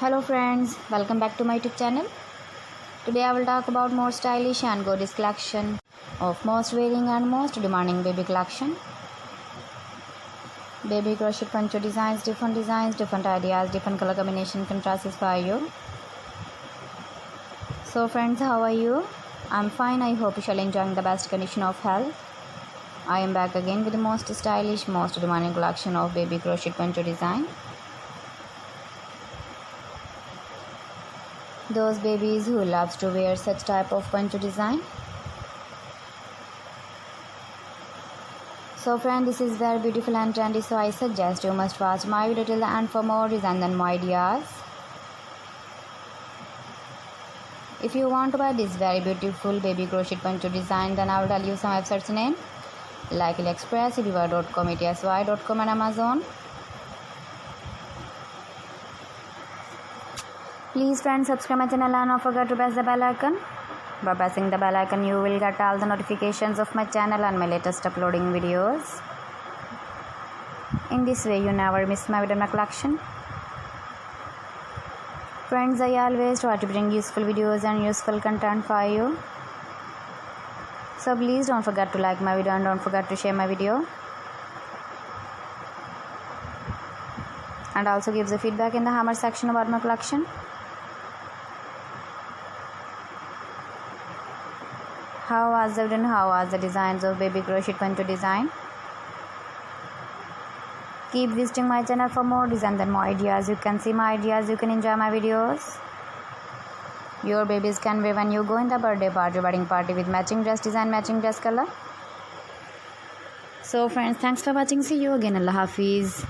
Hello friends, welcome back to my YouTube channel. Today I will talk about more stylish and gorgeous collection of most wearing and most demanding baby collection. Baby crochet poncho designs, different ideas, different color combination contrasts for you. So friends, how are you? I'm fine. I hope you shall enjoying the best condition of health. I am back again with the most stylish, most demanding collection of baby crochet poncho design. Those babies who loves to wear such type of poncho design. So friend, this is very beautiful and trendy, so I suggest you must watch my video till the end for more design and more ideas. If you want to buy this very beautiful baby crochet poncho design, then I will tell you some websites name like AliExpress, eBay.com, ETSY.com and Amazon. Please friends, subscribe my channel and don't forget to press the bell icon. By pressing the bell icon, you will get all the notifications of my channel and my latest uploading videos. In this way, you never miss my video, my collection. Friends, I always try to bring useful videos and useful content for you. So please don't forget to like my video and don't forget to share my video. And also give the feedback in the hammer section about my collection. How was the video and how was the designs of baby crochet poncho design? Keep visiting my channel for more designs and more ideas. You can see my ideas, you can enjoy my videos. Your babies can wear when you go in the birthday party, wedding party with matching dress design, matching dress color. So friends, thanks for watching. See you again. Allah Hafiz.